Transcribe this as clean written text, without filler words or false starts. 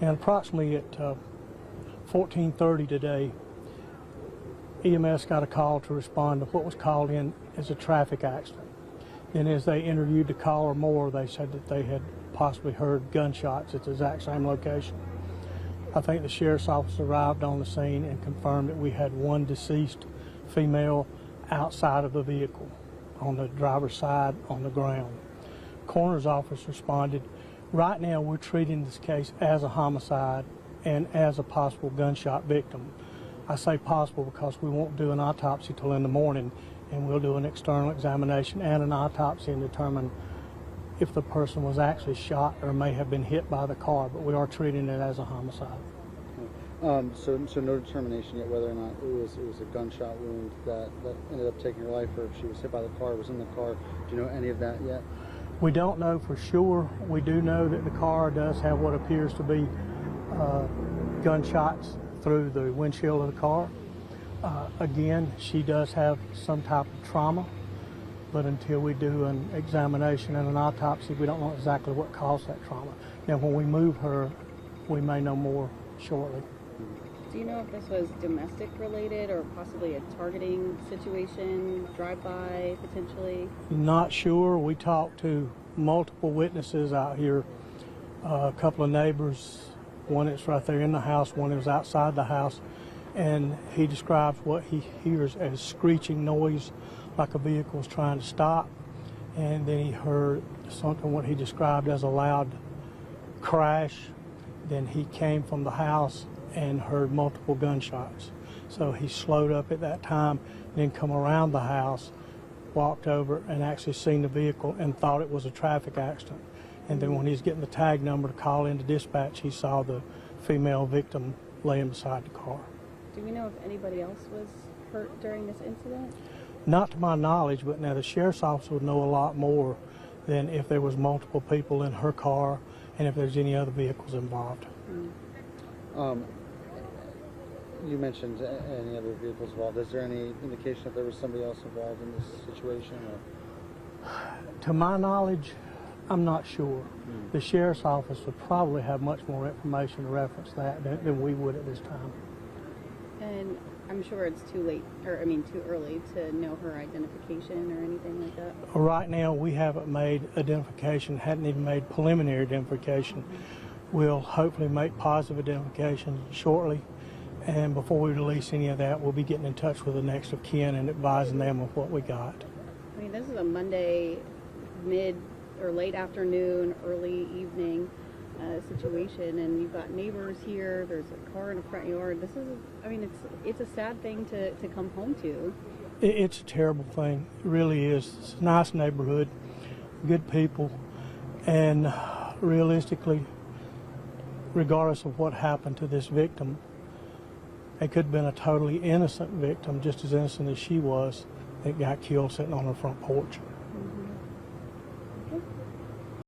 And approximately at 14:30 today, EMS got a call to respond to what was called in as a traffic accident. Then as they interviewed the caller more, they said that they had possibly heard gunshots at the exact same location. I think the sheriff's office arrived on the scene and confirmed that we had one deceased female outside of the vehicle, on the driver's side, on the ground. Coroner's office responded. Right now we're treating this case as a homicide and as a possible gunshot victim. I say possible because we won't do an autopsy till in the morning, and we'll do an external examination and an autopsy and determine if the person was actually shot or may have been hit by the car, but we are treating it as a homicide. So no determination yet whether or not it was a gunshot wound that ended up taking her life, or if she was hit by the car, was in the car. Do you know any of that yet? We don't know for sure. We do know that the car does have what appears to be gunshots through the windshield of the car. Again, she does have some type of trauma, but until we do an examination and an autopsy, we don't know exactly what caused that trauma. Now, when we move her, we may know more shortly. Do you know if this was domestic related or possibly a targeting situation, drive-by potentially? Not sure. We talked to multiple witnesses out here, a couple of neighbors, one that's right there in the house, one that was outside the house, and he describes what he hears as screeching noise, like a vehicle is trying to stop, and then he heard something what he described as a loud crash. Then he came from the house and heard multiple gunshots. So he slowed up at that time, then come around the house, walked over and actually seen the vehicle and thought it was a traffic accident. And then when he was getting the tag number to call into dispatch, he saw the female victim laying beside the car. Do we know if anybody else was hurt during this incident? Not to my knowledge, but now the sheriff's office would know a lot more than if there was multiple people in her car and if there's any other vehicles involved. You mentioned any other vehicles involved. Is there any indication that there was somebody else involved in this situation? Or? To my knowledge, I'm not sure. The sheriff's office would probably have much more information to reference that than we would at this time. And I'm sure it's too early to know her identification or anything like that. Right now, we haven't made identification, hadn't even made preliminary identification. We'll hopefully make positive identification shortly. And before we release any of that, we'll be getting in touch with the next of kin and advising them of what we got. I mean, this is a Monday mid or late afternoon, early evening situation, and you've got neighbors here. There's a car in the front yard. This is, it's a sad thing to come home to. It's a terrible thing. It really is. It's a nice neighborhood, good people, and realistically, regardless of what happened to this victim, it could have been a totally innocent victim, just as innocent as she was, that got killed sitting on her front porch.